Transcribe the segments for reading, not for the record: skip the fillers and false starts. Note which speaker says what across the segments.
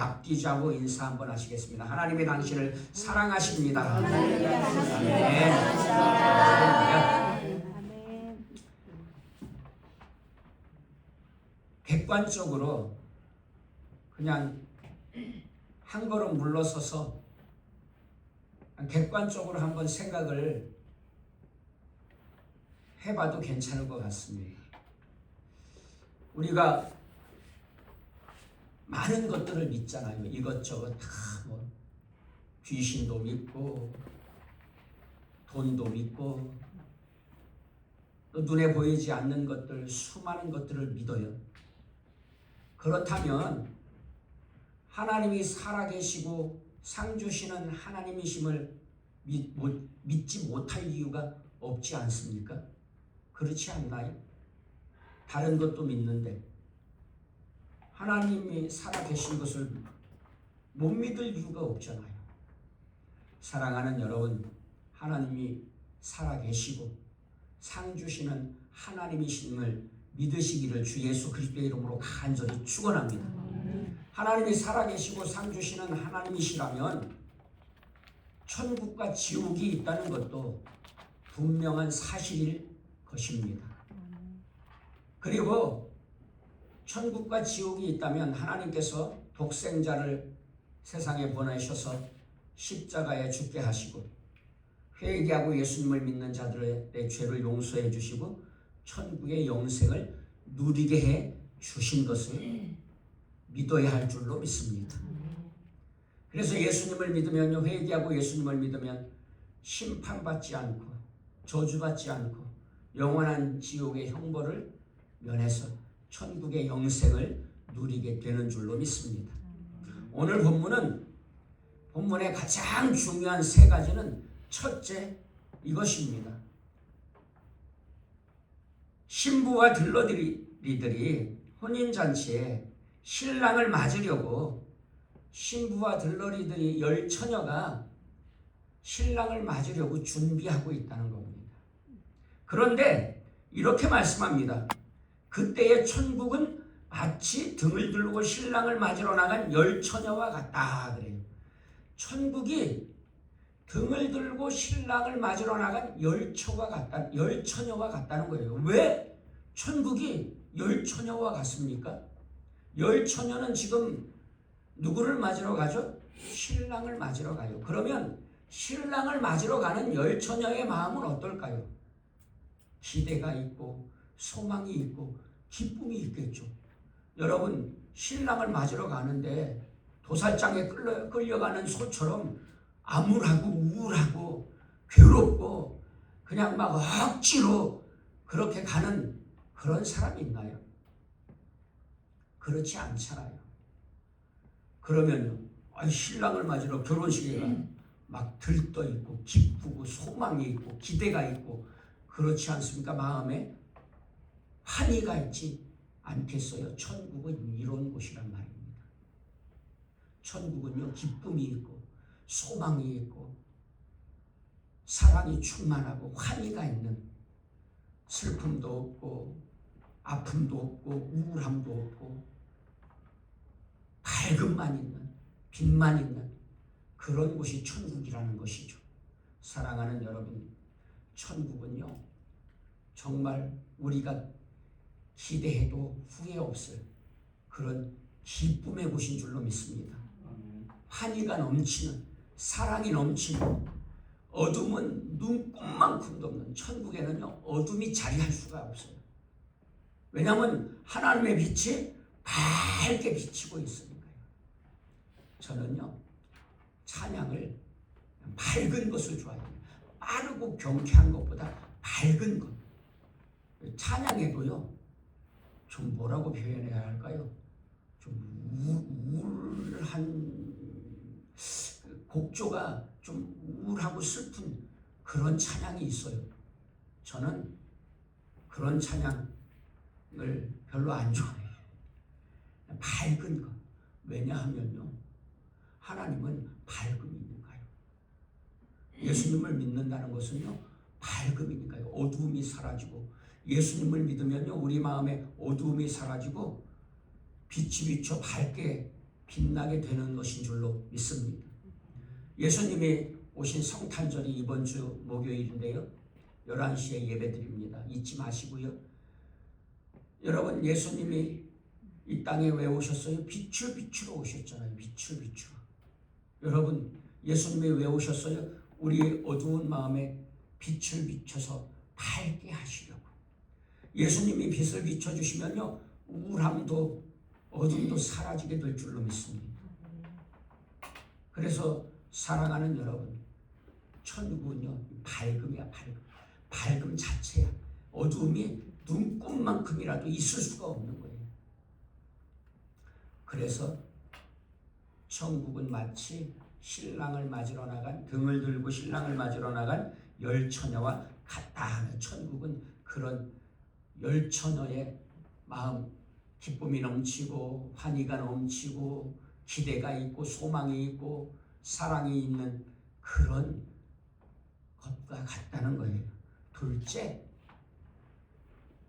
Speaker 1: 앞뒤 좌우 인사 한번 하시겠습니다. 하나님이 당신을 사랑하십니다.
Speaker 2: 아멘.
Speaker 1: 객관적으로 그냥 한 걸음 물러서서 객관적으로 한번 생각을 해봐도 괜찮을 것 같습니다. 우리가 많은 것들을 믿잖아요. 이것저것 다 뭐 귀신도 믿고 돈도 믿고 또 눈에 보이지 않는 것들, 수많은 것들을 믿어요. 그렇다면 하나님이 살아계시고 상 주시는 하나님이심을 믿지 못할 이유가 없지 않습니까? 그렇지 않나요? 다른 것도 믿는데 하나님이 살아계신 것을 못 믿을 이유가 없잖아요. 사랑하는 여러분, 하나님이 살아계시고 상 주시는 하나님이심을 믿으시기를 주 예수 그리스도의 이름으로 간절히 축원합니다. 하나님이 살아계시고 상 주시는 하나님이시라면 천국과 지옥이 있다는 것도 분명한 사실일 것입니다. 그리고 천국과 지옥이 있다면 하나님께서 독생자를 세상에 보내셔서 십자가에 죽게 하시고 회개하고 예수님을 믿는 자들의 죄를 용서해 주시고 천국의 영생을 누리게 해 주신 것을 믿어야 할 줄로 믿습니다. 그래서 예수님을 믿으면, 회개하고 예수님을 믿으면 심판받지 않고 저주받지 않고 영원한 지옥의 형벌을 면해서 천국의 영생을 누리게 되는 줄로 믿습니다. 오늘 본문의 가장 중요한 세 가지는 첫째, 이것입니다. 신부와 들러리들이 혼인잔치에 신랑을 맞으려고 신부와 들러리들이 10처녀가 신랑을 맞으려고 준비하고 있다는 겁니다. 그런데 이렇게 말씀합니다. 그때의 천국은 마치 등을 들고 신랑을 맞으러 나간 10처녀와 같다 그래요. 천국이 등을 들고 신랑을 맞으러 나간 10처녀와 같다는 거예요. 왜 천국이 10처녀와 같습니까? 10처녀는 지금 누구를 맞으러 가죠? 신랑을 맞으러 가요. 그러면 신랑을 맞으러 가는 10처녀의 마음은 어떨까요? 기대가 있고 소망이 있고 기쁨이 있겠죠. 여러분, 신랑을 맞으러 가는데 도살장에 끌려가는 소처럼 암울하고 우울하고 괴롭고 그냥 막 억지로 그렇게 가는 그런 사람이 있나요? 그렇지 않잖아요. 그러면요, 신랑을 맞으러 결혼식에 막 들떠 있고 기쁘고 소망이 있고 기대가 있고 그렇지 않습니까? 마음에 환희가 있지 않겠어요? 천국은 이런 곳이란 말입니다. 천국은요, 기쁨이 있고 소망이 있고 사랑이 충만하고 환희가 있는, 슬픔도 없고 아픔도 없고 우울함도 없고 밝음만 있는, 빛만 있는 그런 곳이 천국이라는 것이죠. 사랑하는 여러분, 천국은요 정말 우리가 기대해도 후회 없을 그런 기쁨의 곳인 줄로 믿습니다. 환희가 넘치는, 사랑이 넘치는, 어둠은 눈꼽만큼도 없는 천국에는요 어둠이 자리할 수가 없어요. 왜냐하면 하나님의 빛이 밝게 비치고 있으니까요. 저는요 찬양을 밝은 것을 좋아해요. 빠르고 경쾌한 것보다 밝은 것. 찬양에도요 좀 뭐라고 표현해야 할까요? 좀 우울한 곡조가 좀 우울하고 슬픈 그런 찬양이 있어요. 저는 그런 찬양을 별로 안 좋아해요. 밝은 것. 왜냐하면요 하나님은 밝음이니까요. 예수님을 믿는다는 것은요 밝음이니까요. 어두움이 사라지고, 예수님을 믿으면요 우리 마음에 어두움이 사라지고 빛이 비쳐 밝게 빛나게 되는 것인 줄로 믿습니다. 예수님이 오신 성탄절이 이번 주 목요일인데요. 11시에 예배드립니다. 잊지 마시고요. 여러분, 예수님이 이 땅에 왜 오셨어요? 빛을 비추러 오셨잖아요. 빛을 비추러. 여러분, 예수님이 왜 오셨어요? 우리의 어두운 마음에 빛을 비춰서 밝게 하시려고. 예수님이 빛을 비춰주시면요, 우울함도 어둠도 사라지게 될 줄로 믿습니다. 그래서 사랑하는 여러분, 천국은요 밝음이야. 밝음 자체야. 어두움이 눈곱만큼이라도 있을 수가 없는 거예요. 그래서 천국은 마치 신랑을 맞으러 나간, 등을 들고 신랑을 맞으러 나간 열처녀와 같다 하는, 천국은 그런 열처녀의 마음, 기쁨이 넘치고 환희가 넘치고 기대가 있고 소망이 있고 사랑이 있는 그런 것과 같다는 거예요. 둘째,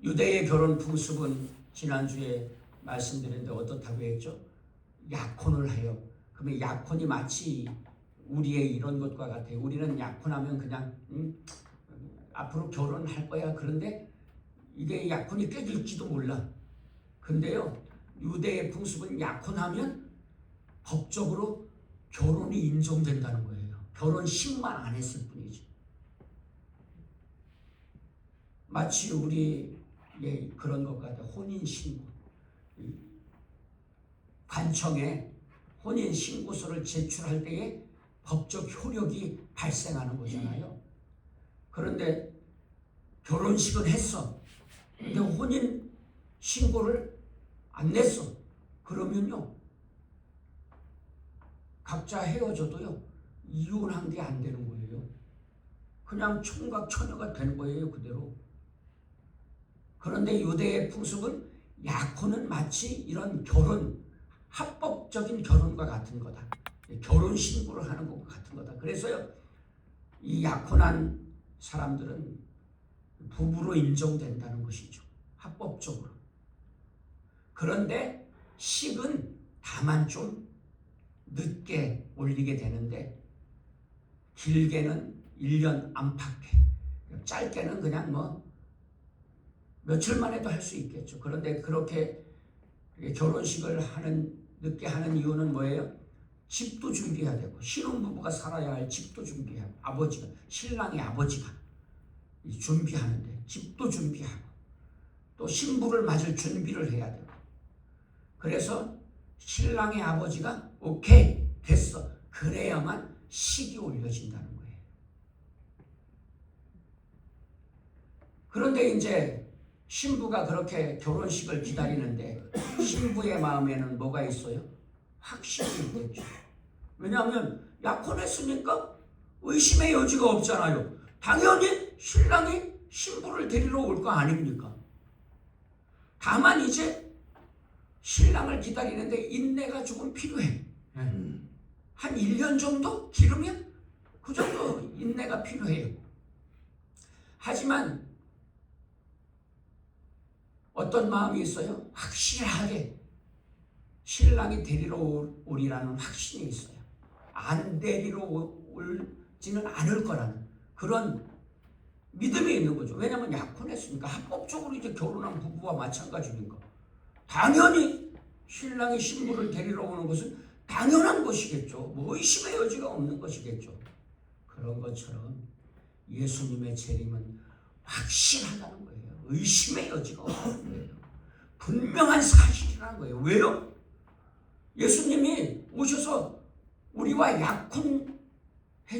Speaker 1: 유대의 결혼 풍습은 지난주에 말씀드렸는데 어떻다고 했죠? 약혼을 해요. 그러면 약혼이 마치 우리의 이런 것과 같아요. 우리는 약혼하면 그냥 앞으로 결혼할 거야. 그런데 이게 약혼이 깨질지도 몰라. 근데요, 유대의 풍습은 약혼하면 법적으로 결혼이 인정된다는 거예요. 결혼식만 안 했을 뿐이지. 마치 우리의 그런 것 같아요. 혼인신고. 관청에 혼인신고서를 제출할 때에 법적 효력이 발생하는 거잖아요. 그런데 결혼식은 했어. 근데 혼인신고를 안 냈어. 그러면요, 각자 헤어져도요, 이혼한 게 안 되는 거예요. 그냥 총각 처녀가 되는 거예요, 그대로. 그런데 유대의 풍습은 약혼은 마치 이런 결혼, 합법적인 결혼과 같은 거다. 결혼 신고를 하는 것과 같은 거다. 그래서요, 이 약혼한 사람들은 부부로 인정된다는 것이죠. 합법적으로. 그런데 식은 다만 좀 늦게 올리게 되는데, 길게는 1년 안팎에, 짧게는 그냥 뭐 며칠만 해도 할 수 있겠죠. 그런데 그렇게 결혼식을 늦게 하는 이유는 뭐예요? 집도 준비해야 되고, 신혼부부가 살아야 할 집도 준비해야 하고, 아버지가, 신랑의 아버지가 준비하는데 집도 준비하고, 또 신부를 맞을 준비를 해야 되고. 그래서 신랑의 아버지가 오케이 됐어, 그래야만 식이 올려진다는 거예요. 그런데 이제 신부가 그렇게 결혼식을 기다리는데 신부의 마음에는 뭐가 있어요? 확신이 있겠죠. 왜냐하면 약혼했으니까 의심의 여지가 없잖아요. 당연히 신랑이 신부를 데리러 올 거 아닙니까? 다만 이제 신랑을 기다리는데 인내가 조금 필요해. 한 1년 정도 기르면 그 정도 인내가 필요해요. 하지만 어떤 마음이 있어요? 확실하게 신랑이 데리러 오리라는 확신이 있어요. 안 데리러 올지는 않을 거라는 그런 믿음이 있는 거죠. 왜냐하면 약혼했으니까, 합법적으로 이제 결혼한 부부와 마찬가지니까. 당연히 신랑이 신부를 데리러 오는 것은 당연한 것이겠죠. 뭐 의심의 여지가 없는 것이겠죠. 그런 것처럼 예수님의 재림은 확실하다는 거예요. 의심의 여지가 없는 거예요. 분명한 사실이라는 거예요. 왜요? 예수님이 오셔서 우리와 약혼해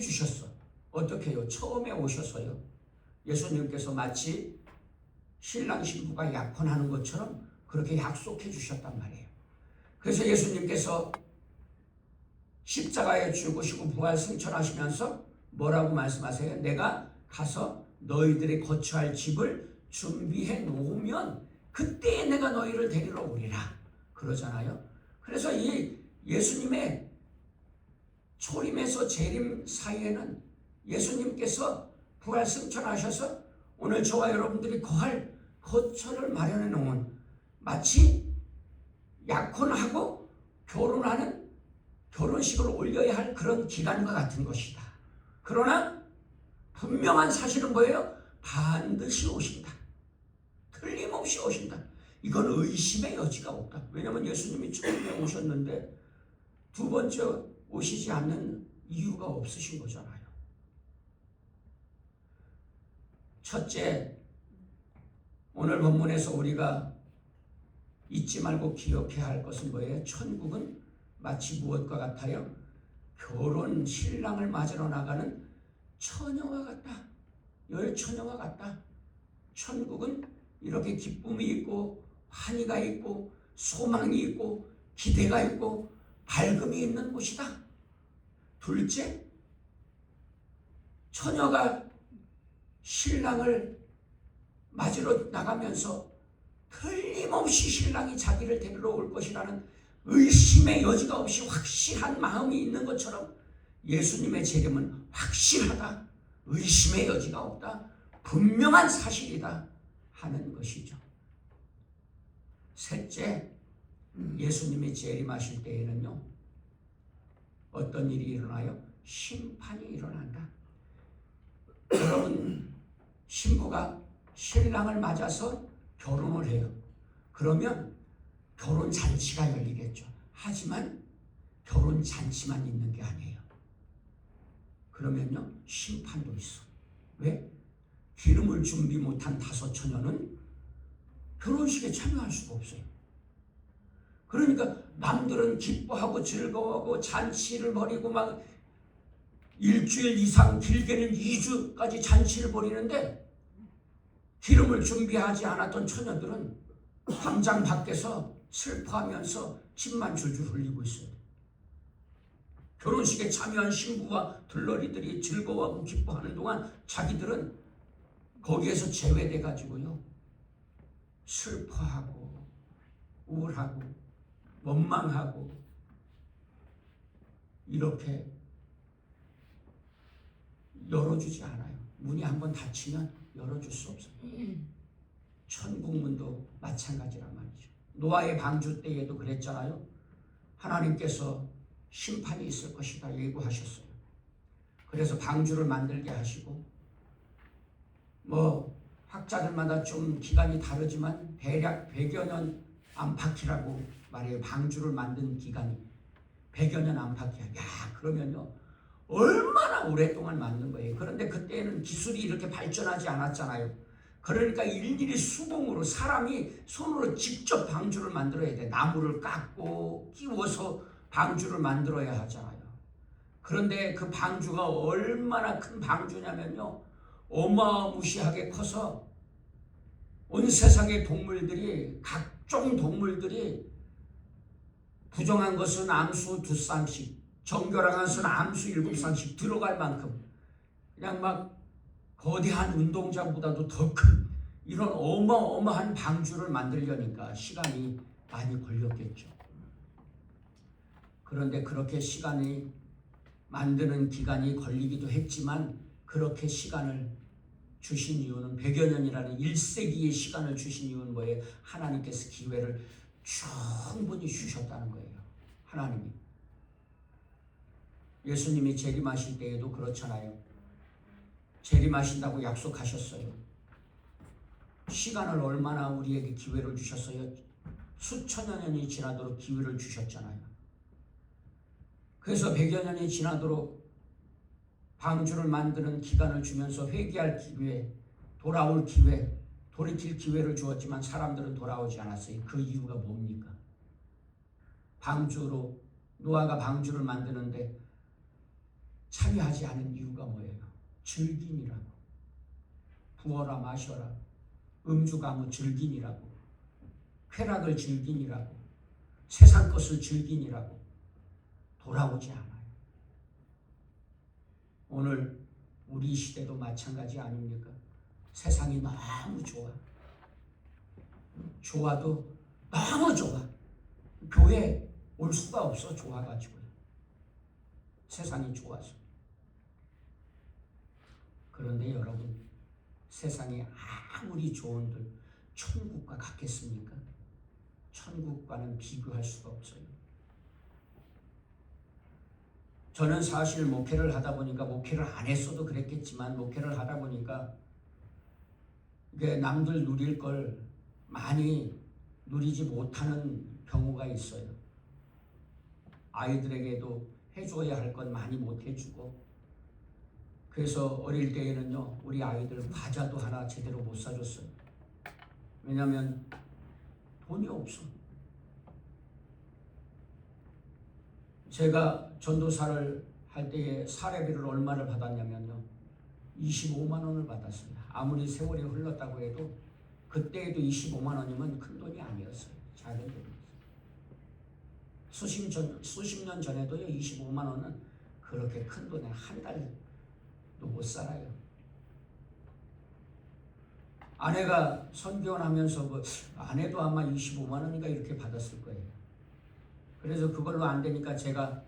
Speaker 1: 주셨어. 어떻게 해요? 처음에 오셔서요, 예수님께서 마치 신랑 신부가 약혼하는 것처럼 그렇게 약속해 주셨단 말이에요. 그래서 예수님께서 십자가에 죽으시고 부활 승천하시면서 뭐라고 말씀하세요? 내가 가서 너희들이 거처할 집을 준비해 놓으면 그때에 내가 너희를 데리러 오리라 그러잖아요. 그래서 이 예수님의 초림에서 재림 사이에는 예수님께서 부활 승천하셔서 오늘 저와 여러분들이 거할 거처를 마련해 놓은, 마치 약혼하고 결혼하는 결혼식을 올려야 할 그런 기간과 같은 것이다. 그러나 분명한 사실은 뭐예요? 반드시 오신다. 틀림없이 오신다. 이건 의심의 여지가 없다. 왜냐하면 예수님이 처음에 오셨는데 두 번째 오시지 않는 이유가 없으신 거잖아요. 첫째, 오늘 본문에서 우리가 잊지 말고 기억해야 할 것은 뭐예요? 천국은 마치 무엇과 같아요? 결혼 신랑을 맞으러 나가는 처녀와 같다. 열처녀와 같다. 천국은 이렇게 기쁨이 있고 환희가 있고 소망이 있고 기대가 있고 밝음이 있는 곳이다. 둘째, 처녀가 신랑을 맞으러 나가면서 틀림없이 신랑이 자기를 데리러 올 것이라는 의심의 여지가 없이 확실한 마음이 있는 것처럼 예수님의 재림은 확실하다. 의심의 여지가 없다. 분명한 사실이다 하는 것이죠. 셋째, 예수님이 재림하실 때에는요, 어떤 일이 일어나요? 심판이 일어난다. 여러분, 신부가 신랑을 맞아서 결혼을 해요. 그러면 결혼 잔치가 열리겠죠. 하지만 결혼 잔치만 있는 게 아니에요. 그러면요, 심판도 있어. 왜? 기름을 준비 못한 다섯 처녀는 결혼식에 참여할 수가 없어요. 그러니까 남들은 기뻐하고 즐거워하고 잔치를 벌이고 막 일주일 이상, 길게는 2주까지 잔치를 벌이는데 기름을 준비하지 않았던 처녀들은 담장 밖에서 슬퍼하면서 침만 줄줄 흘리고 있어요. 결혼식에 참여한 신부와 들러리들이 즐거워하고 기뻐하는 동안 자기들은 거기에서 제외돼 가지고요, 슬퍼하고 우울하고 원망하고 이렇게 열어주지 않아요. 문이 한번 닫히면 열어줄 수 없어요. 천국 문도 마찬가지란 말이죠. 노아의 방주 때에도 그랬잖아요. 하나님께서 심판이 있을 것이다 예고하셨어요. 그래서 방주를 만들게 하시고, 학자들마다 좀 기간이 다르지만 대략 100여 년 안팎이라고 말해요. 방주를 만든 기간이 100여 년 안팎이야. 그러면요, 얼마나 오랫동안 만든 거예요. 그런데 그때는 기술이 이렇게 발전하지 않았잖아요. 그러니까 일일이 수공으로 사람이 손으로 직접 방주를 만들어야 돼. 나무를 깎고 끼워서 방주를 만들어야 하잖아요. 그런데 그 방주가 얼마나 큰 방주냐면요, 어마무시하게 커서 온 세상의 동물들이, 각종 동물들이 부정한 것은 암수 2쌍씩, 정결한 것은 암수 7쌍씩 들어갈 만큼 그냥 막 거대한 운동장보다도 더 큰 이런 어마어마한 방주를 만들려니까 시간이 많이 걸렸겠죠. 그런데 그렇게 시간이 만드는 기간이 걸리기도 했지만 그렇게 시간을 주신 이유는 100여 년이라는 1세기의 시간을 주신 이유는 뭐예요? 하나님께서 기회를 충분히 주셨다는 거예요. 하나님이. 예수님이 재림하실 때에도 그렇잖아요. 재림하신다고 약속하셨어요. 시간을 얼마나 우리에게 기회를 주셨어요? 수천여 년이 지나도록 기회를 주셨잖아요. 그래서 100여 년이 지나도록 방주를 만드는 기간을 주면서 회개할 기회, 돌아올 기회, 돌이킬 기회를 주었지만 사람들은 돌아오지 않았어요. 그 이유가 뭡니까? 노아가 방주를 만드는데 참여하지 않은 이유가 뭐예요? 즐김이라고. 부어라 마셔라. 음주가무 즐김이라고. 쾌락을 즐김이라고. 세상 것을 즐김이라고. 돌아오지 않아요. 오늘 우리 시대도 마찬가지 아닙니까? 세상이 너무 좋아. 좋아도 너무 좋아. 교회 올 수가 없어. 좋아가지고요. 세상이 좋아서. 그런데 여러분, 세상이 아무리 좋은들 천국과 같겠습니까? 천국과는 비교할 수가 없어요. 저는 사실 목회를 하다 보니까, 목회를 안 했어도 그랬겠지만 목회를 하다 보니까 이게 남들 누릴 걸 많이 누리지 못하는 경우가 있어요. 아이들에게도 해줘야 할 건 많이 못 해주고, 그래서 어릴 때에는요 우리 아이들 과자도 하나 제대로 못 사줬어요. 왜냐하면 돈이 없어. 제가 전도사를 할 때에 사례비를 얼마를 받았냐면요 25만 원을 받았습니다. 아무리 세월이 흘렀다고 해도 그때에도 25만 원이면 큰 돈이 아니었어요. 작은 돈이었어요. 수십 년 전에도요 25만 원은 그렇게 큰 돈에 한 달도 못 살아요. 아내가 선교하면서 아내도 아마 25만 원인가 이렇게 받았을 거예요. 그래서 그걸로 안 되니까 제가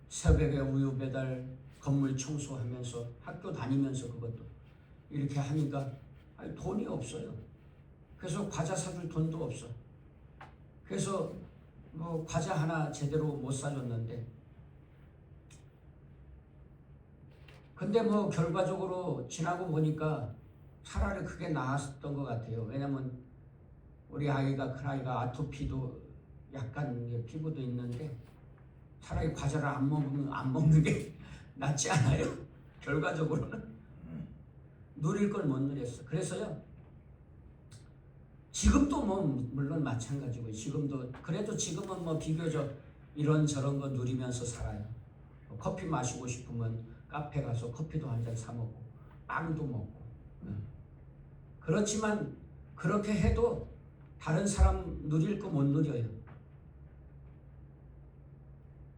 Speaker 1: 새벽에 우유 배달, 건물 청소하면서 학교 다니면서 그것도 이렇게 하니까 돈이 없어요. 그래서 과자 사줄 돈도 없어. 그래서 과자 하나 제대로 못 사줬는데, 근데 결과적으로 지나고 보니까 차라리 그게 나았던 것 같아요. 왜냐면 우리 아이가, 큰 아이가 아토피도 약간 피부도 있는데 차라리 과자를 안 먹는 게 낫지 않아요? 결과적으로는 누릴 걸 못 누렸어. 그래서요 지금도 물론 마찬가지고, 지금도 그래도 지금은 비교적 이런저런 거 누리면서 살아요. 커피 마시고 싶으면 카페 가서 커피도 한 잔 사 먹고 빵도 먹고. 그렇지만 그렇게 해도 다른 사람 누릴 거 못 누려요.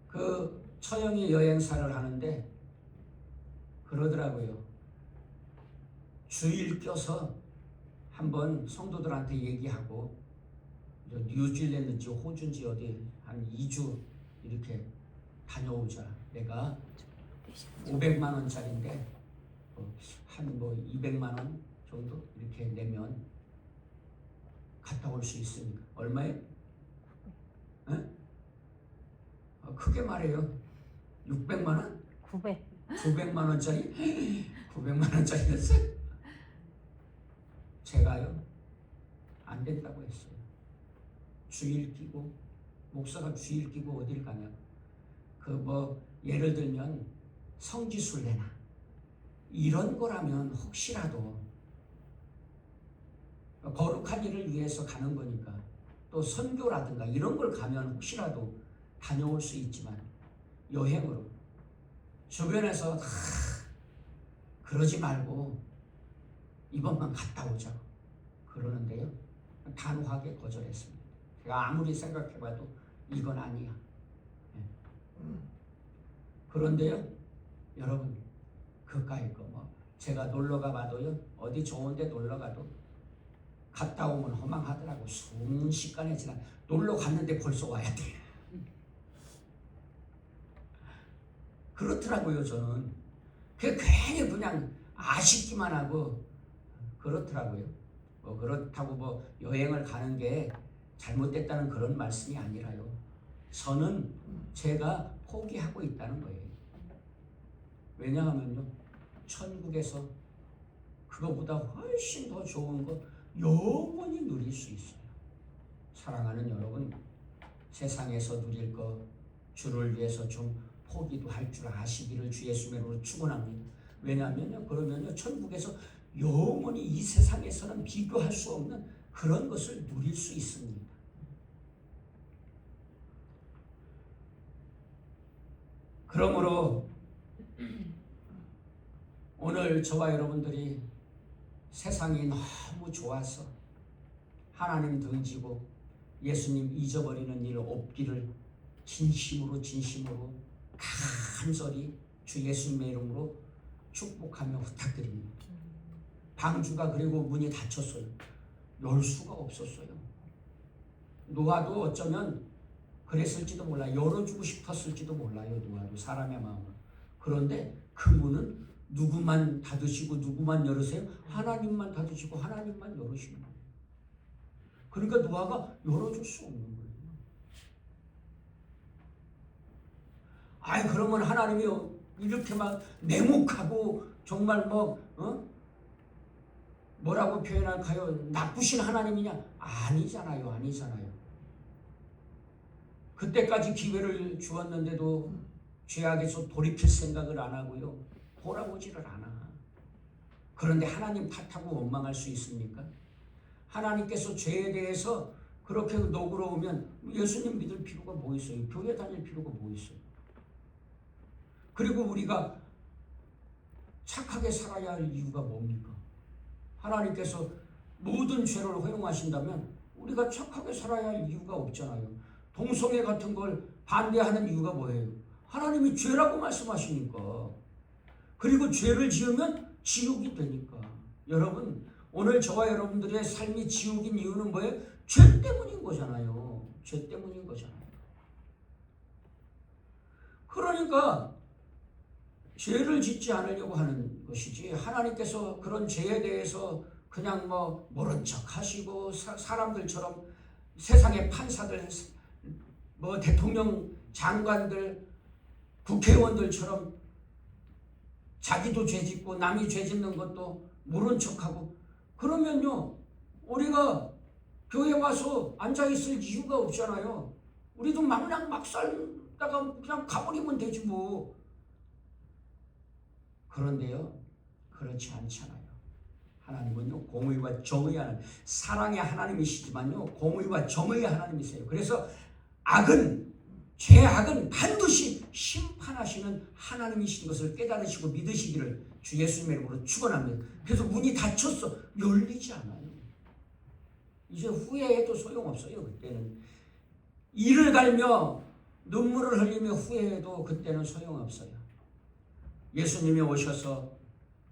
Speaker 1: 그 처형이 여행사를 하는데 그러더라고요. 주일 껴서 한번 성도들한테 얘기하고 뉴질랜드인지 호주인지 어디 한 2주 이렇게 다녀오자. 내가 500만 원짜리인데 한 200만 원 정도 이렇게 내면 갔다 올 수 있으니까. 얼마에? 크게 말해요. 600만 원? 900만 원짜리? 900만 원짜리였어요. 제가요 안 된다고 했어요. 주일 끼고, 목사가 주일 끼고 어딜 가냐. 예를 들면 성지순례나 이런 거라면 혹시라도 거룩한 일을 위해서 가는 거니까, 또 선교라든가 이런 걸 가면 혹시라도 다녀올 수 있지만, 여행으로 주변에서 그러지 말고 이번만 갔다 오자고 그러는데요 단호하게 거절했습니다. 제가 아무리 생각해봐도 이건 아니야. 그런데요 여러분, 그까이 거 제가 놀러가 봐도요 어디 좋은데 놀러가도 갔다 오면 허망하더라고. 순식간에 놀러 갔는데 벌써 와야 돼. 그렇더라고요. 저는 괜히 그냥 아쉽기만 하고 그렇더라고요. 그렇다고 여행을 가는 게 잘못됐다는 그런 말씀이 아니라요, 저는 제가 포기하고 있다는 거예요. 왜냐하면요 천국에서 그거보다 훨씬 더 좋은 거 영원히 누릴 수 있어요. 사랑하는 여러분, 세상에서 누릴 거 주를 위해서 좀 포기도 할 줄 아시기를 주 예수님의 이름으로 축원합니다. 왜냐하면요 그러면요 천국에서 영원히 이 세상에서는 비교할 수 없는 그런 것을 누릴 수 있습니다. 그러므로 오늘 저와 여러분들이 세상이 너무 좋아서 하나님 등지고 예수님 잊어버리는 일 없기를 진심으로 간절히 주 예수님의 이름으로 축복하며 부탁드립니다. 방주가 그리고 문이 닫혔어요. 열 수가 없었어요. 노아도 어쩌면 그랬을지도 몰라. 열어주고 싶었을지도 몰라요. 노아도 사람의 마음을. 그런데 그 문은 누구만 닫으시고 누구만 열으세요? 하나님만 닫으시고 하나님만 열으시는 거예요. 그러니까 노아가 열어줄 수 없는 거예요. 아이 그러면 하나님이 이렇게 막 냉혹하고 정말 뭐라고 표현할까요? 나쁘신 하나님이냐? 아니잖아요. 그때까지 기회를 주었는데도 죄악에서 돌이킬 생각을 안 하고요. 돌아보지를 않아. 그런데 하나님 탓하고 원망할 수 있습니까? 하나님께서 죄에 대해서 그렇게 너그러우면 예수님 믿을 필요가 뭐 있어요? 교회 다닐 필요가 뭐 있어요? 그리고 우리가 착하게 살아야 할 이유가 뭡니까? 하나님께서 모든 죄를 허용하신다면 우리가 착하게 살아야 할 이유가 없잖아요. 동성애 같은 걸 반대하는 이유가 뭐예요? 하나님이 죄라고 말씀하시니까. 그리고 죄를 지으면 지옥이 되니까. 여러분, 오늘 저와 여러분들의 삶이 지옥인 이유는 뭐예요? 죄 때문인 거잖아요. 죄 때문인 거잖아요. 그러니까 죄를 짓지 않으려고 하는 것이지, 하나님께서 그런 죄에 대해서 그냥 모른 척 하시고 사람들처럼 세상의 판사들, 대통령 장관들, 국회의원들처럼 자기도 죄 짓고 남이 죄 짓는 것도 모른 척하고 그러면요, 우리가 교회 와서 앉아있을 이유가 없잖아요. 우리도 그냥 막 살다가 그냥 가버리면 되지 뭐. 그런데요, 그렇지 않잖아요. 하나님은요, 공의와 정의의 하나님, 사랑의 하나님이시지만요, 공의와 정의의 하나님이세요. 그래서 죄악은 반드시 심판하시는 하나님이신 것을 깨달으시고 믿으시기를 주 예수님의 이름으로 축원합니다. 그래서 문이 닫혔어. 열리지 않아요. 이제 후회해도 소용없어요. 그때는 이를 갈며 눈물을 흘리며 후회해도 그때는 소용없어요. 예수님이 오셔서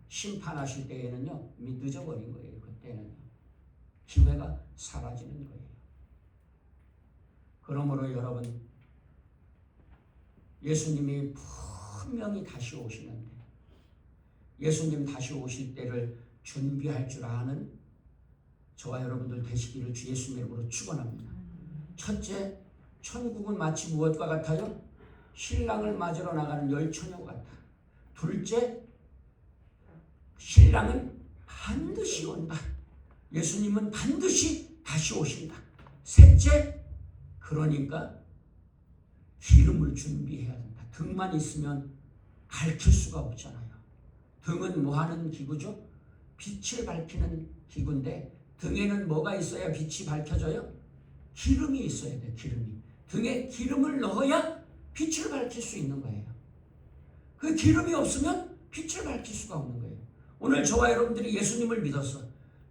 Speaker 1: 심판하실 때에는요, 이미 늦어버린 거예요. 그때는 기회가 사라지는 거예요. 그러므로 여러분, 예수님이 분명히 다시 오시는데, 예수님 다시 오실 때를 준비할 줄 아는 저와 여러분들 되시기를 주 예수님의 이름으로 축원합니다. 첫째, 천국은 마치 무엇과 같아요? 신랑을 맞으러 나가는 열처녀와 같다. 둘째, 신랑은 반드시 온다. 예수님은 반드시 다시 오신다. 셋째, 그러니까 기름을 준비해야 된다. 등만 있으면 밝힐 수가 없잖아요. 등은 뭐 하는 기구죠? 빛을 밝히는 기구인데 등에는 뭐가 있어야 빛이 밝혀져요? 기름이 있어야 돼. 기름이. 등에 기름을 넣어야 빛을 밝힐 수 있는 거예요. 그 기름이 없으면 빛을 밝힐 수가 없는 거예요. 오늘 저와 여러분들이 예수님을 믿었어.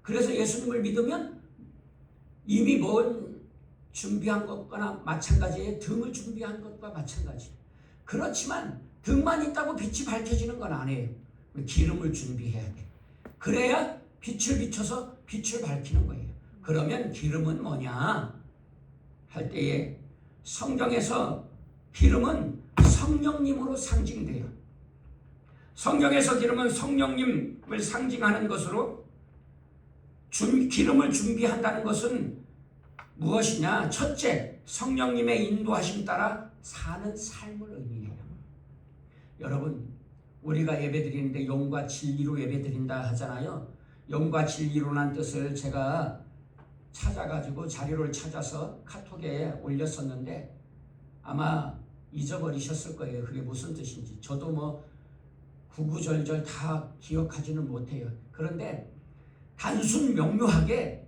Speaker 1: 그래서 예수님을 믿으면 이미 준비한 것과 마찬가지예요. 등을 준비한 것과 마찬가지. 그렇지만 등만 있다고 빛이 밝혀지는 건 아니에요. 기름을 준비해야 돼. 그래야 빛을 비춰서 빛을 밝히는 거예요. 그러면 기름은 뭐냐 할 때에 성경에서 기름은 성령님으로 상징돼요. 성경에서 기름은 성령님을 상징하는 것으로 기름을 준비한다는 것은 무엇이냐? 첫째, 성령님의 인도하심 따라 사는 삶을 의미해요. 여러분, 우리가 예배드리는데 영과 진리로 예배드린다 하잖아요. 영과 진리로라는 뜻을 제가 찾아가지고 자료를 찾아서 카톡에 올렸었는데 아마 잊어버리셨을 거예요. 그게 무슨 뜻인지. 저도 구구절절 다 기억하지는 못해요. 그런데 단순 명료하게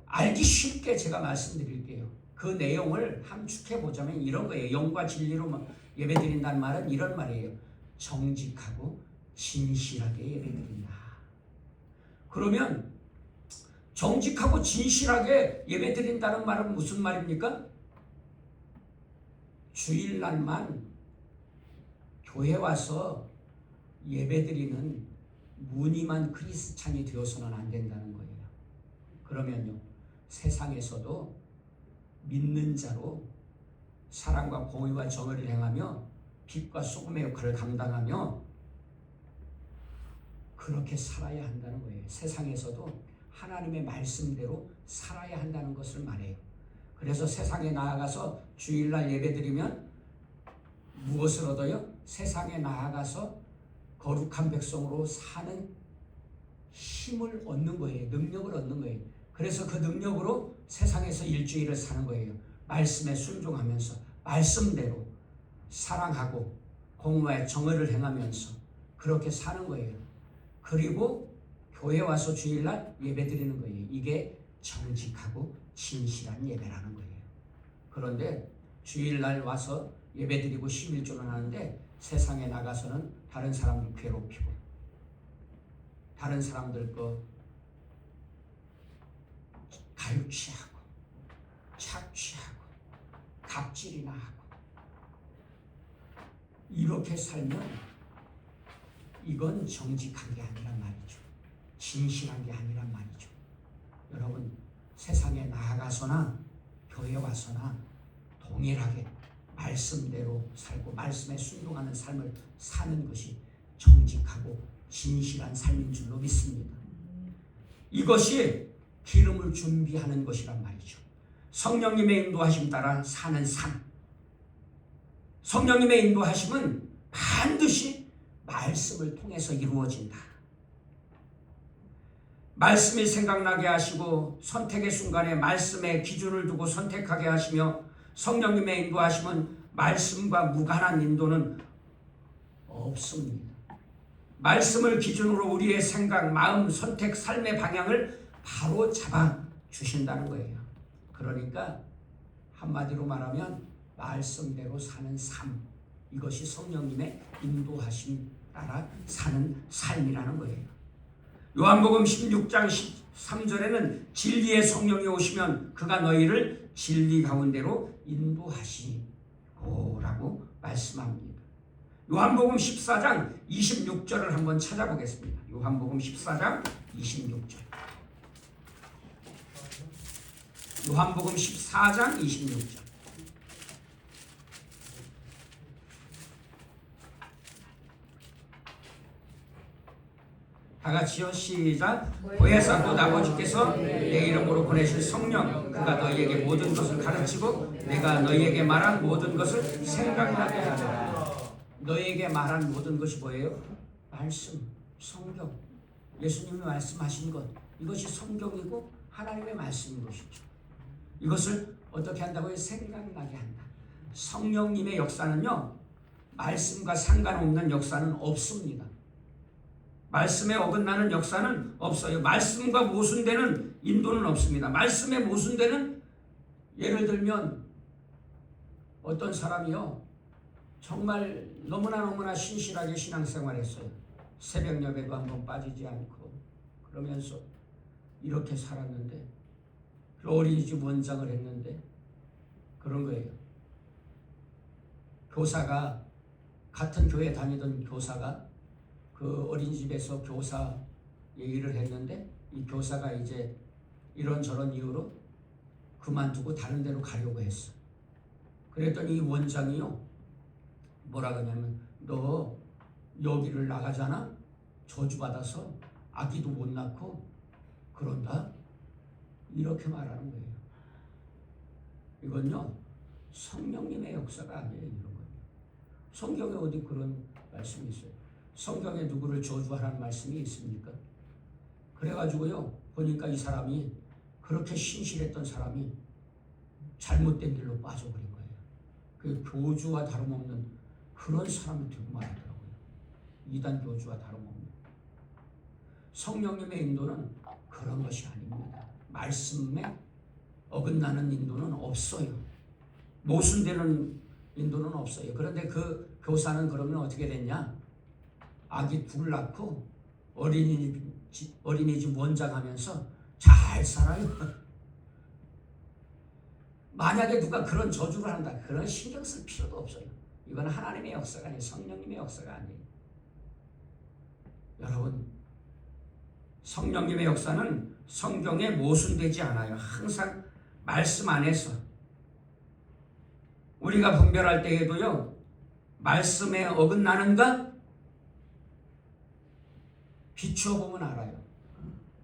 Speaker 1: 알기 쉽게 제가 말씀드릴게요. 그 내용을 함축해 보자면 이런 거예요. 영과 진리로 예배드린다는 말은 이런 말이에요. 정직하고 진실하게 예배드린다. 그러면 정직하고 진실하게 예배드린다는 말은 무슨 말입니까? 주일날만 교회 와서 예배드리는 무늬만 크리스찬이 되어서는 안 된다는 거예요. 그러면요, 세상에서도 믿는 자로 사랑과 공의와 정의를 행하며 빛과 소금의 역할을 감당하며 그렇게 살아야 한다는 거예요. 세상에서도 하나님의 말씀대로 살아야 한다는 것을 말해요. 그래서 세상에 나아가서 주일날 예배드리면 무엇을 얻어요? 세상에 나아가서 거룩한 백성으로 사는 힘을 얻는 거예요. 능력을 얻는 거예요. 그래서 그 능력으로 세상에서 일주일을 사는 거예요. 말씀에 순종하면서 말씀대로 사랑하고 공의와 정의를 행하면서 그렇게 사는 거예요. 그리고 교회 와서 주일날 예배 드리는 거예요. 이게 정직하고 진실한 예배라는 거예요. 그런데 주일날 와서 예배 드리고 11조를 하는데 세상에 나가서는 다른 사람들 괴롭히고 다른 사람들 거 가유취하고 착취하고 갑질이나 하고 이렇게 살면 이건 정직한 게 아니란 말이죠. 진실한 게 아니란 말이죠. 여러분 세상에 나아가서나 교회 와서나 동일하게 말씀대로 살고 말씀에 순종하는 삶을 사는 것이 정직하고 진실한 삶인 줄로 믿습니다. 이것이 기름을 준비하는 것이란 말이죠. 성령님의 인도하심 따라 사는 삶. 성령님의 인도하심은 반드시 말씀을 통해서 이루어진다. 말씀이 생각나게 하시고 선택의 순간에 말씀의 기준을 두고 선택하게 하시며 성령님의 인도하심은 말씀과 무관한 인도는 없습니다. 말씀을 기준으로 우리의 생각, 마음, 선택, 삶의 방향을 바로 잡아 주신다는 거예요. 그러니까 한마디로 말하면 말씀대로 사는 삶, 이것이 성령님의 인도하심 따라 사는 삶이라는 거예요. 요한복음 16장 13절에는 진리의 성령이 오시면 그가 너희를 진리 가운데로 인도하시고라고 말씀합니다. 요한복음 14장 26절을 한번 찾아보겠습니다. 요한복음 14장 26절. 요한복음 14장 26절. 다 같이요. 시작. 보혜사 곧 아버지께서 내 이름으로 보내실 성령 그가 너희에게 모든 것을 가르치고 내가 너희에게 말한 모든 것을 생각나게 하리라. 너희에게 말한 모든 것이 뭐예요? 말씀, 성경. 예수님이 말씀하신 것, 이것이 성경이고 하나님의 말씀인 것이죠. 이것을 어떻게 한다고요? 생각나게 한다. 성령님의 역사는요, 말씀과 상관없는 역사는 없습니다. 말씀에 어긋나는 역사는 없어요. 말씀과 모순되는 인도는 없습니다. 말씀에 모순되는, 예를 들면 어떤 사람이요 정말 너무나 신실하게 신앙생활했어요. 새벽 예배도 한번 빠지지 않고 그러면서 이렇게 살았는데, 어린이집 원장을 했는데 그런 거예요. 교사가, 같은 교회 다니던 교사가 그 어린이집에서 교사 일을 했는데, 이 교사가 이제 이런저런 이유로 그만두고 다른 데로 가려고 했어. 그랬더니 이 원장이요 뭐라 그러냐면, 너 여기를 나가잖아, 저주받아서 아기도 못 낳고 그런다, 이렇게 말하는 거예요. 이건요 성령님의 역사가 아니에요. 이런 거예요. 성경에 어디 그런 말씀이 있어요? 성경에 누구를 저주하라는 말씀이 있습니까? 그래가지고요 보니까 이 사람이, 그렇게 신실했던 사람이 잘못된 길로 빠져버린 거예요. 그 교주와 다름없는 그런 사람이 되고 말하더라고요. 이단 교주와 다름없는. 성령님의 인도는 그런 것이 아닙니다. 말씀에 어긋나는 인도는 없어요. 모순되는 인도는 없어요. 그런데 그 교사는 그러면 어떻게 됐냐? 아기 둘 낳고 어린이집 원장하면서 잘 살아요. 만약에 누가 그런 저주를 한다, 그런 신경 쓸 필요도 없어요. 이건 하나님의 역사가 아니에요. 성령님의 역사가 아니에요. 여러분, 성령님의 역사는 성경에 모순되지 않아요. 항상 말씀 안에서. 우리가 분별할 때에도요, 말씀에 어긋나는가 비춰보면 알아요.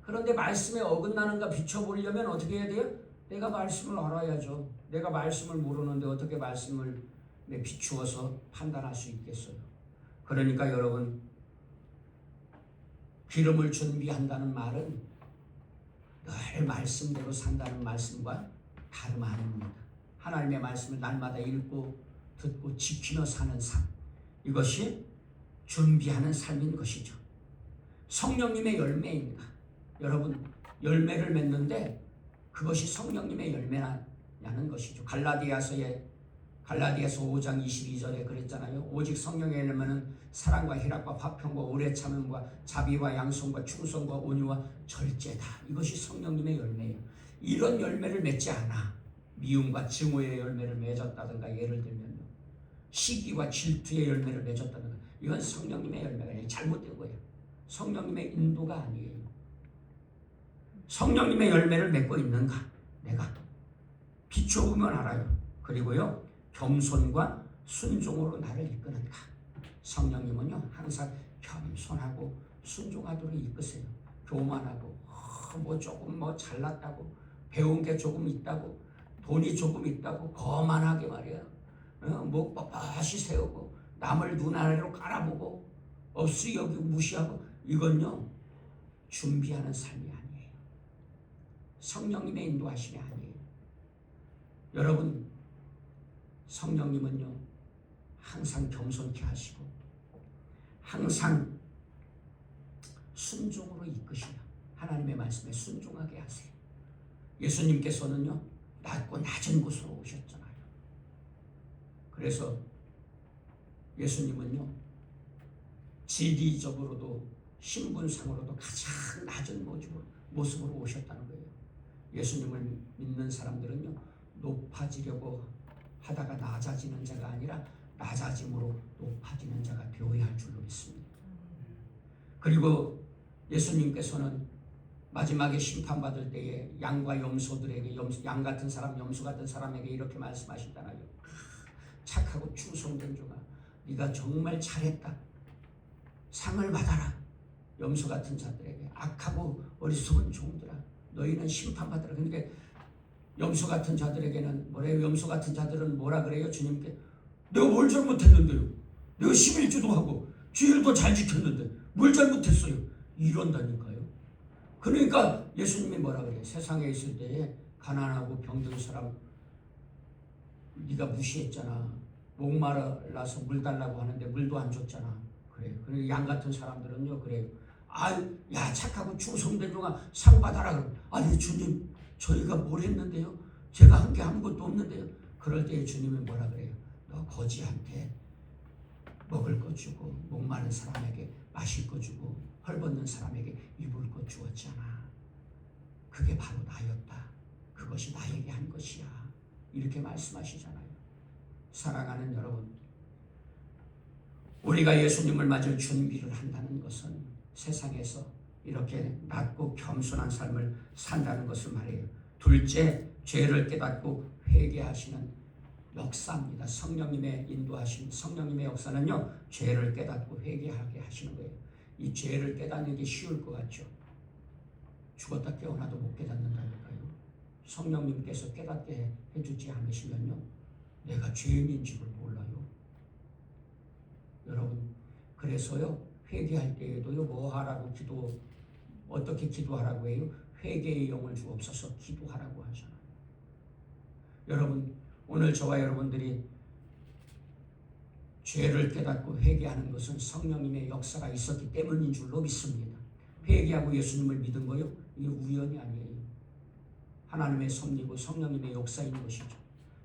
Speaker 1: 그런데 말씀에 어긋나는가 비춰보려면 어떻게 해야 돼요? 내가 말씀을 알아야죠. 내가 말씀을 모르는데 어떻게 말씀을 비추어서 판단할 수 있겠어요. 그러니까 여러분, 기름을 준비한다는 말은 늘 말씀대로 산다는 말씀과 다름 아닙니다. 하나님의 말씀을 날마다 읽고 듣고 지키며 사는 삶, 이것이 준비하는 삶인 것이죠. 성령님의 열매입니다. 여러분, 열매를 맺는데 그것이 성령님의 열매라는 것이죠. 갈라디아서 5장 22절에 그랬잖아요. 오직 성령의 열매는 사랑과 희락과 화평과 오래 참음과 자비와 양성과 충성과 온유와 절제다. 이것이 성령님의 열매예요. 이런 열매를 맺지 않아 미움과 증오의 열매를 맺었다든가, 예를 들면요, 시기와 질투의 열매를 맺었다든가, 이건 성령님의 열매가 아니에요. 잘못된 거예요. 성령님의 인도가 아니에요. 성령님의 열매를 맺고 있는가? 내가 비춰보면 알아요. 그리고요, 겸손과 순종으로 나를 이끄는가? 성령님은요, 항상 겸손하고 순종하도록 이끄세요. 교만하고 조금 잘났다고, 배운 게 조금 있다고, 돈이 조금 있다고 거만하게 말이야, 뻣뻣이 세우고 남을 눈 아래로 깔아보고 없이 여기고 무시하고, 이건요 준비하는 삶이 아니에요. 성령님의 인도하심이 아니에요. 여러분, 성령님은요 항상 겸손케 하시고 항상 순종으로 이끄시며 하나님의 말씀에 순종하게 하세요. 예수님께서는요 낮고 낮은 곳으로 오셨잖아요. 그래서 예수님은요 지리적으로도 신분상으로도 가장 낮은 모습으로 오셨다는 거예요. 예수님을 믿는 사람들은요 높아지려고 하다가 낮아지는 자가 아니라 낮아짐으로 높아지는 자가 되어야 할 줄로 믿습니다. 그리고 예수님께서는 마지막에 심판받을 때에 양과 염소들에게, 양 같은 사람, 염소 같은 사람에게 이렇게 말씀하시잖아요. 착하고 충성된 종아, 네가 정말 잘했다. 상을 받아라. 염소 같은 자들에게, 악하고 어리석은 종들아, 너희는 심판받으라. 그러니까 염소 같은 자들에게는 뭐래요? 염소 같은 자들은 뭐라 그래요? 주님께, 내가 뭘 잘못했는데요? 내가 11주도 하고 주일도 잘 지켰는데 뭘 잘못했어요? 이런다니까요. 그러니까 예수님이 뭐라 그래요? 세상에 있을 때에 가난하고 병든 사람 네가 무시했잖아. 목말라서 물 달라고 하는데 물도 안 줬잖아. 그래요. 그리고 양 같은 사람들은요 그래요. 야 착하고 충성된 종아 상 받아라. 아니 주님, 저희가 뭘 했는데요? 제가 한 게 아무것도 없는데요. 그럴 때 주님이 뭐라 그래요? 너 거지한테 먹을 거 주고, 목마른 사람에게 마실 거 주고, 헐벗는 사람에게 입을 거 주었잖아. 그게 바로 나였다. 그것이 나에게 한 것이야. 이렇게 말씀하시잖아요. 사랑하는 여러분, 우리가 예수님을 맞을 준비를 한다는 것은 세상에서 이렇게 낮고 겸손한 삶을 산다는 것을 말해요. 둘째, 죄를 깨닫고 회개하시는 역사입니다. 성령님의 인도하심, 성령님의 역사는요 죄를 깨닫고 회개하게 하시는 거예요. 이 죄를 깨닫는 게 쉬울 것 같죠? 죽었다 깨어나도 못 깨닫는다니까요. 성령님께서 깨닫게 해주지 않으시면요 내가 죄인인지를 몰라요. 여러분, 그래서요 회개할 때에도요 뭐 하라고 어떻게 기도하라고 해요? 회개의 영을 주옵소서 기도하라고 하잖아요. 여러분, 오늘 저와 여러분들이 죄를 깨닫고 회개하는 것은 성령님의 역사가 있었기 때문인 줄로 믿습니다. 회개하고 예수님을 믿은 거요, 이게 우연이 아니에요. 하나님의 섭리고 성령님의 역사인 것이죠.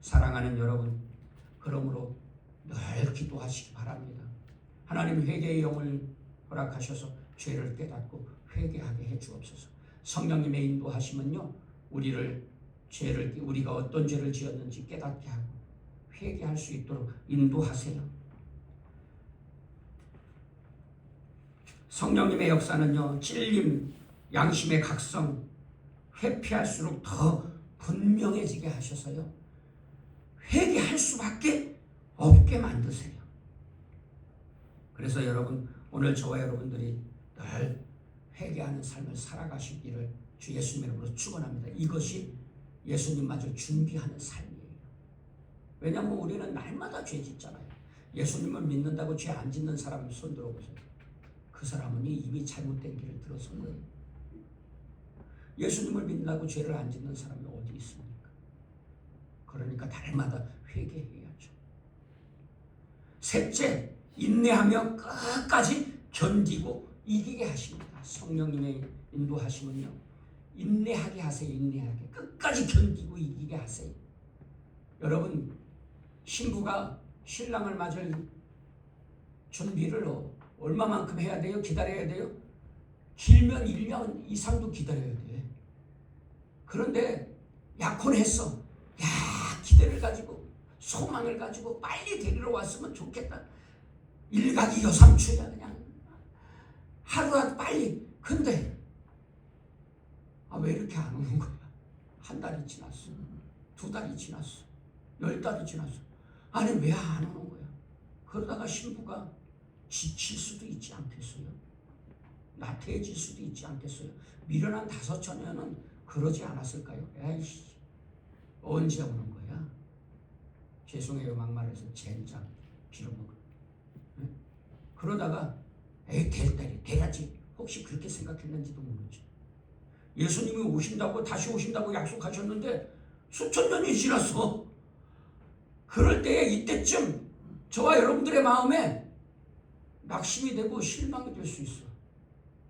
Speaker 1: 사랑하는 여러분, 그러므로 늘 기도하시기 바랍니다. 하나님 회개의 영을 허락하셔서 죄를 깨닫고 회개하게 해 주옵소서. 성령님의 인도하시면요 우리가 어떤 죄를 지었는지 깨닫게 하고 회개할 수 있도록 인도하세요. 성령님의 역사는요 찔림, 양심의 각성, 회피할수록 더 분명해지게 하셔서요 회개할 수밖에 없게 만드세요. 그래서 여러분, 오늘 저와 여러분들이 늘 회개하는 삶을 살아가시기를 주 예수님의 이름으로 축원합니다. 이것이 예수님 마저 준비하는 삶이에요. 왜냐하면 우리는 날마다 죄 짓잖아요. 예수님을 믿는다고 죄 안 짓는 사람 손 들어보세요. 그 사람은 이미 잘못된 길을 들어선 거예요. 예수님을 믿는다고 죄를 안 짓는 사람이 어디 있습니까? 그러니까 날마다 회개해야죠. 셋째, 인내하며 끝까지 견디고 이기게 하십니다. 성령님의 인도하심은요, 인내하게 하세요. 인내하게 끝까지 견디고 이기게 하세요. 여러분, 신부가 신랑을 맞을 준비를 얼마만큼 해야 돼요? 기다려야 돼요? 길면 1년 이상도 기다려야 돼. 그런데 약혼했어. 야, 기대를 가지고 소망을 가지고 빨리 데리러 왔으면 좋겠다. 일각이 여삼추야 그냥 하루라도 빨리. 근데 왜 이렇게 안 오는 거야? 한 달이 지났어. 2달이 지났어. 10달이 지났어. 아니 왜 안 오는 거야? 그러다가 신부가 지칠 수도 있지 않겠어요? 나태해질 수도 있지 않겠어요? 미련한 5처녀는 그러지 않았을까요? 에이씨, 언제 오는 거야? 죄송해요, 막말해서 젠장 빌어먹어. 네? 그러다가 될 때리 돼야지 혹시 그렇게 생각했는지도 모르죠. 예수님이 오신다고 다시 오신다고 약속하셨는데 수천 년이 지났어. 그럴 때에 이때쯤 저와 여러분들의 마음에 낙심이 되고 실망이 될 수 있어.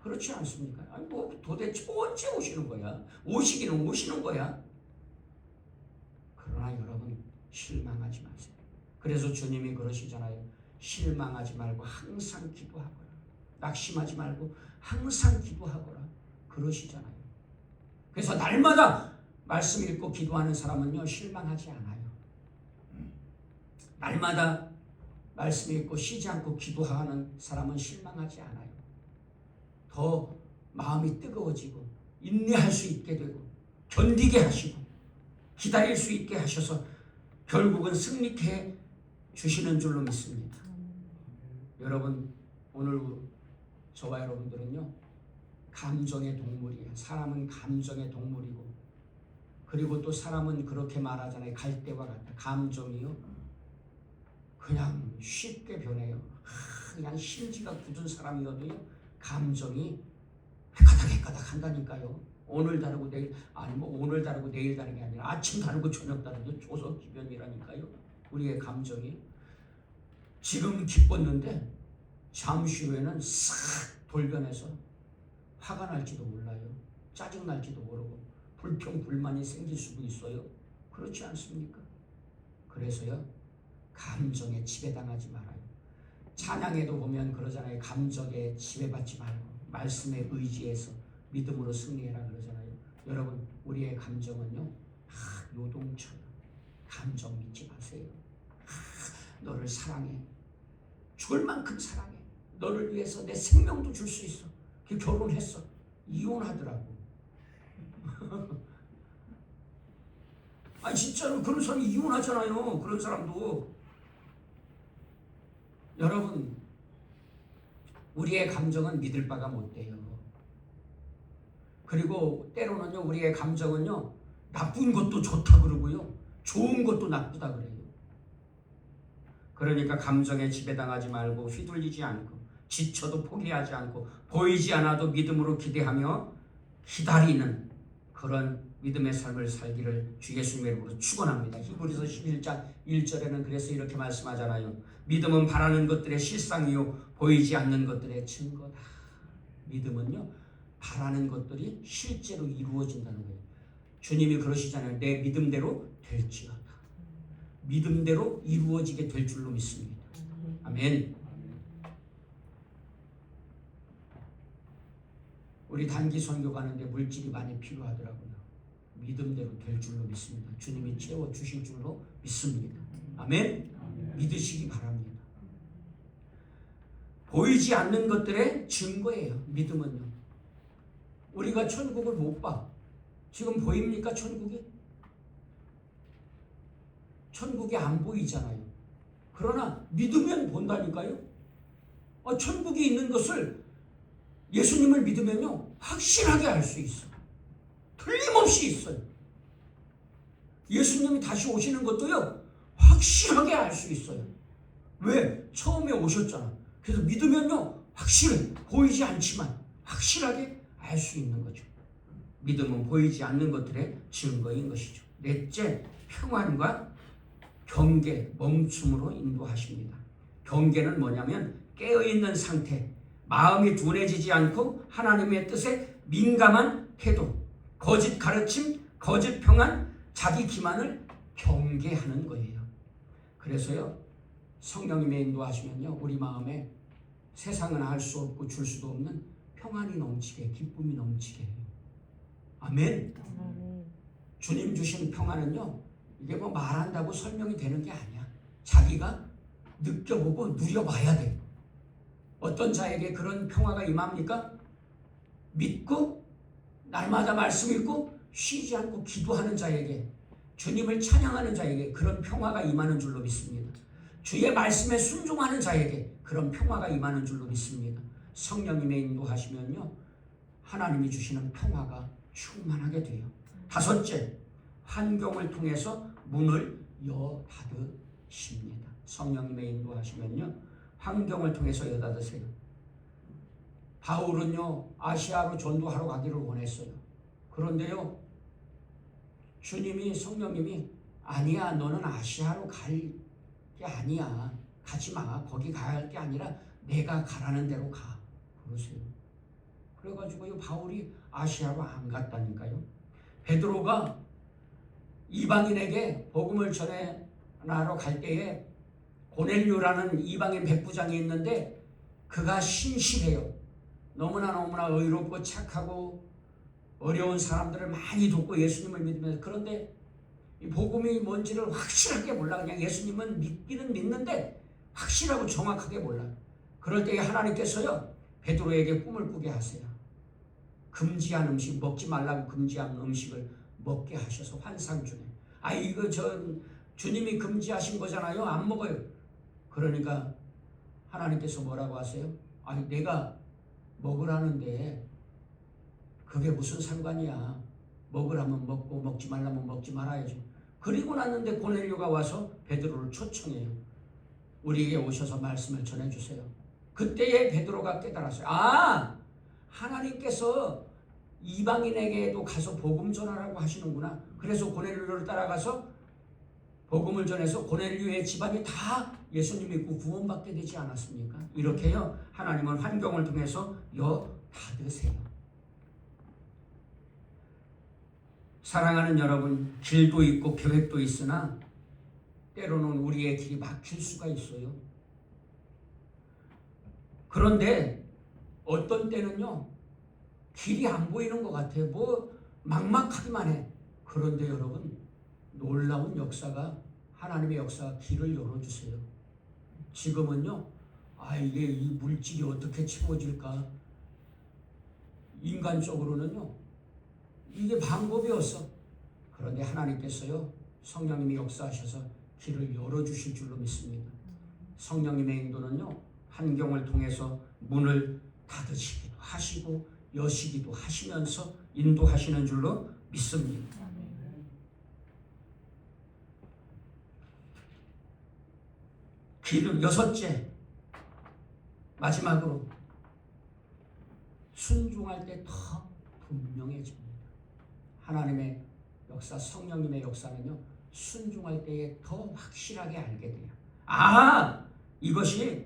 Speaker 1: 그렇지 않습니까? 아니 뭐 도대체 언제 오시는 거야? 오시기는 오시는 거야. 그러나 여러분 실망하지 마세요. 그래서 주님이 그러시잖아요. 실망하지 말고 항상 기도하거라. 낙심하지 말고 항상 기도하거라. 그러시잖아요. 그래서 날마다 말씀 읽고 기도하는 사람은요 실망하지 않아요. 날마다 말씀 읽고 쉬지 않고 기도하는 사람은 실망하지 않아요. 더 마음이 뜨거워지고 인내할 수 있게 되고 견디게 하시고 기다릴 수 있게 하셔서 결국은 승리케 주시는 줄로 믿습니다. 여러분, 오늘 저와 여러분들은요 감정의 동물이에요. 사람은 감정의 동물이고, 그리고 또 사람은 그렇게 말하잖아요. 갈대와 같다. 감정이요 그냥 쉽게 변해요. 그냥 심지가 굳은 사람이어도요 감정이 헷가닥 한다니까요. 오늘 다르고 내일, 아니 뭐 오늘 다르고 내일 다른 게 아니라 아침 다르고 저녁 다르고 조석기변이라니까요. 우리의 감정이 지금 기뻤는데 잠시 후에는 싹 돌변해서 화가 날지도 몰라요. 짜증 날지도 모르고 불평 불만이 생길 수도 있어요. 그렇지 않습니까? 그래서요 감정에 지배당하지 말아요. 찬양에도 보면 그러잖아요. 감정에 지배받지 말고 말씀에 의지해서 믿음으로 승리해라 그러잖아요. 여러분, 우리의 감정은요 요동쳐요. 감정 믿지 마세요. 너를 사랑해. 죽을 만큼 사랑해. 너를 위해서 내 생명도 줄 수 있어. 결혼했어. 이혼하더라고. 아니 진짜로 그런 사람이 이혼하잖아요. 그런 사람도. 여러분, 우리의 감정은 믿을 바가 못 돼요. 그리고 때로는요 우리의 감정은요 나쁜 것도 좋다 그러고요 좋은 것도 나쁘다 그래요. 그러니까 감정에 지배당하지 말고 휘둘리지 않고 지쳐도 포기하지 않고 보이지 않아도 믿음으로 기대하며 기다리는 그런 믿음의 삶을 살기를 주 예수님의 이름으로 축원합니다. 히브리서 11장 1절에는 그래서 이렇게 말씀하잖아요. 믿음은 바라는 것들의 실상이요 보이지 않는 것들의 증거다. 믿음은요 바라는 것들이 실제로 이루어진다는 거예요. 주님이 그러시잖아요. 내 믿음대로 될지어다. 믿음대로 이루어지게 될 줄로 믿습니다. 아멘. 우리 단기 선교 가는데 물질이 많이 필요하더라고요. 믿음대로 될 줄로 믿습니다. 주님이 채워주실 줄로 믿습니다. 아멘. 믿으시기 바랍니다. 보이지 않는 것들의 증거예요. 믿음은요. 우리가 천국을 못 봐. 지금 보입니까 천국이? 천국이 안 보이잖아요. 그러나 믿으면 본다니까요. 천국이 있는 것을 예수님을 믿으면요 확실하게 알 수 있어. 틀림없이 있어요. 예수님이 다시 오시는 것도요 확실하게 알 수 있어요. 왜? 처음에 오셨잖아. 그래서 믿으면요 확실해. 보이지 않지만 확실하게 알 수 있는 거죠. 믿음은 보이지 않는 것들의 증거인 것이죠. 넷째, 평안과 경계, 멈춤으로 인도하십니다. 경계는 뭐냐면 깨어있는 상태, 마음이 둔해지지 않고 하나님의 뜻에 민감한 태도, 거짓 가르침, 거짓 평안, 자기 기만을 경계하는 거예요. 그래서요 성령님의 인도하시면요 우리 마음에 세상은 알 수 없고 줄 수도 없는 평안이 넘치게, 기쁨이 넘치게 해요. 아멘. 주님 주신 평안은요 이게 뭐 말한다고 설명이 되는 게 아니야. 자기가 느껴보고 누려봐야 돼. 어떤 자에게 그런 평화가 임합니까? 믿고 날마다 말씀 읽고 쉬지 않고 기도하는 자에게, 주님을 찬양하는 자에게 그런 평화가 임하는 줄로 믿습니다. 주의 말씀에 순종하는 자에게 그런 평화가 임하는 줄로 믿습니다. 성령님의 인도하시면요 하나님이 주시는 평화가 충만하게 돼요. 다섯째, 환경을 통해서 문을 여닫으십니다. 성령님의 인도하시면요 환경을 통해서 여닫으세요. 바울은요 아시아로 전도하러 가기를 원했어요. 그런데요 주님이, 성령님이 아니야, 너는 아시아로 갈 게 아니야, 가지마, 거기 가야 할 게 아니라 내가 가라는 대로 가, 그러세요. 그래가지고 이 바울이 아시아로 안 갔다니까요. 베드로가 이방인에게 복음을 전하러 갈 때에 고넬료라는 이방인 백부장이 있는데 그가 신실해요. 너무나 의롭고 착하고 어려운 사람들을 많이 돕고 예수님을 믿으면서, 그런데 이 복음이 뭔지를 확실하게 몰라. 그냥 예수님은 믿기는 믿는데 확실하고 정확하게 몰라. 그럴 때에 하나님께서요 베드로에게 꿈을 꾸게 하세요. 금지한 음식, 먹지 말라고 금지한 음식을 먹게 하셔서 환상 중에, 아 이거 주님이 금지하신 거잖아요, 안 먹어요. 그러니까 하나님께서 뭐라고 하세요? 아니 내가 먹으라는데 그게 무슨 상관이야. 먹으라면 먹고 먹지 말라면 먹지 말아야죠. 그리고 났는데 고넬료가 와서 베드로를 초청해요. 우리에게 오셔서 말씀을 전해주세요. 그때에 베드로가 깨달았어요. 아, 하나님께서 이방인에게도 가서 복음 전하라고 하시는구나. 그래서 고넬료를 따라가서 복음을 전해서 고넬료의 집안이 다 예수님 믿고 구원받게 되지 않았습니까? 이렇게요 하나님은 환경을 통해서 여닫으세요. 사랑하는 여러분, 길도 있고 계획도 있으나 때로는 우리의 길이 막힐 수가 있어요. 그런데 어떤 때는요 길이 안 보이는 것 같아요. 뭐 막막하기만 해. 그런데 여러분, 놀라운 역사가, 하나님의 역사가 길을 열어주세요. 지금은요 이게 이 물질이 어떻게 채워질까, 인간적으로는요 이게 방법이 없어. 그런데 하나님께서요 성령님이 역사하셔서 길을 열어주실 줄로 믿습니다. 성령님의 인도는요 환경을 통해서 문을 닫으시기도 하시고 여시기도 하시면서 인도하시는 줄로 믿습니다. 여섯째, 마지막으로 순종할 때 더 분명해집니다. 하나님의 역사, 성령님의 역사는요 순종할 때에 더 확실하게 알게 돼요. 아, 이것이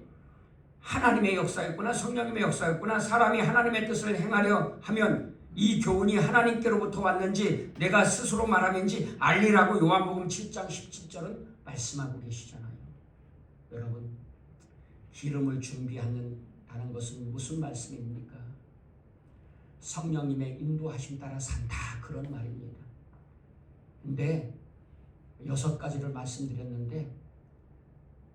Speaker 1: 하나님의 역사였구나, 성령님의 역사였구나. 사람이 하나님의 뜻을 행하려 하면 이 교훈이 하나님께로부터 왔는지 내가 스스로 말하는지 알리라고 요한복음 7장 17절은 말씀하고 계시잖아요. 여러분, 기름을 준비한다는 것은 무슨 말씀입니까? 성령님의 인도하심 따라 산다, 그런 말입니다. 근데 6가지를 말씀드렸는데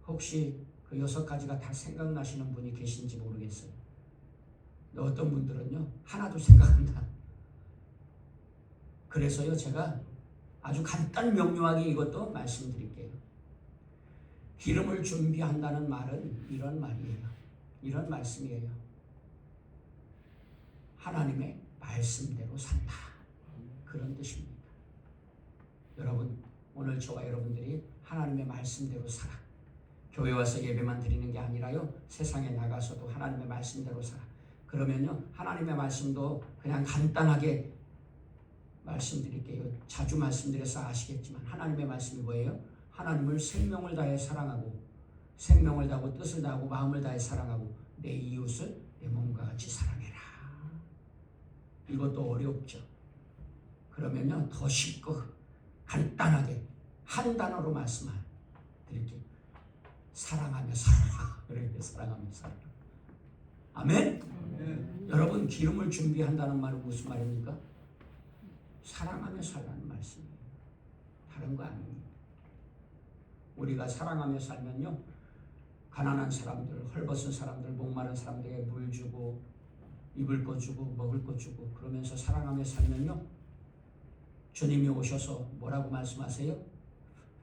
Speaker 1: 혹시 그 6가지가 다 생각나시는 분이 계신지 모르겠어요. 어떤 분들은요 하나도 생각한다. 그래서요 제가 아주 간단 명료하게 이것도 말씀드릴게요. 기름을 준비한다는 말은 이런 말이에요. 이런 말씀이에요. 하나님의 말씀대로 산다, 그런 뜻입니다. 여러분, 오늘 저와 여러분들이 하나님의 말씀대로 살아. 교회 와서 예배만 드리는 게 아니라요, 세상에 나가서도 하나님의 말씀대로 살아. 그러면요, 하나님의 말씀도 그냥 간단하게 말씀드릴게요. 자주 말씀드려서 아시겠지만 하나님의 말씀이 뭐예요? 하나님을 생명을 다해 사랑하고, 생명을 다하고 뜻을 다하고 마음을 다해 사랑하고 내 이웃을 내 몸과 같이 사랑해라. 이것도 어렵죠. 그러면요, 더 쉽고 간단하게 한 단어로 말씀드릴게요. 사랑하며 살아라. 그렇게 사랑하며 살아라. 아멘? 여러분, 기름을 준비한다는 말은 무슨 말입니까? 사랑하며 살라는 말씀이에요. 다른 거 아닙니다. 우리가 사랑하며 살면요, 가난한 사람들, 헐벗은 사람들, 목마른 사람들에게 물 주고 입을 거 주고 먹을 거 주고 그러면서 사랑하며 살면요, 주님이 오셔서 뭐라고 말씀하세요?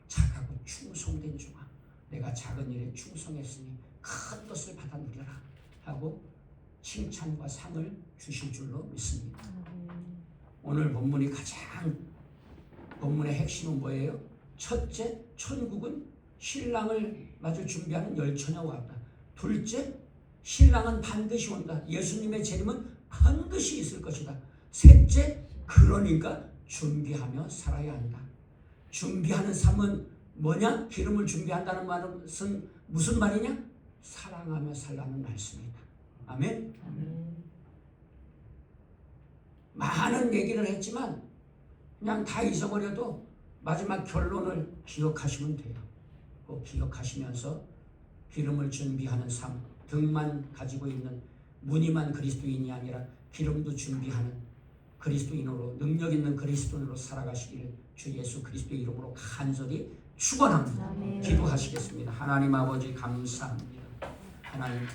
Speaker 1: 착하고 충성된 종아, 내가 작은 일에 충성했으니 큰 것을 받아 누려라 하고 칭찬과 상을 주실 줄로 믿습니다. 오늘 본문이 본문의 핵심은 뭐예요? 첫째, 천국은 신랑을 마주 준비하는 열처녀와 같다. 둘째, 신랑은 반드시 온다. 예수님의 재림은 반드시 있을 것이다. 셋째, 그러니까 준비하며 살아야 한다. 준비하는 삶은 뭐냐? 기름을 준비한다는 말은 무슨 말이냐? 사랑하며 살라는 말씀이다. 아멘? 많은 얘기를 했지만 그냥 다 잊어버려도 마지막 결론을 기억하시면 돼요. 꼭 기억하시면서 기름을 준비하는 삶, 등만 가지고 있는 무늬만 그리스도인이 아니라 기름도 준비하는 그리스도인으로, 능력 있는 그리스도인으로 살아가시기를 주 예수 그리스도의 이름으로 간절히 축원합니다. 기도하시겠습니다. 하나님 아버지 감사합니다. 하나님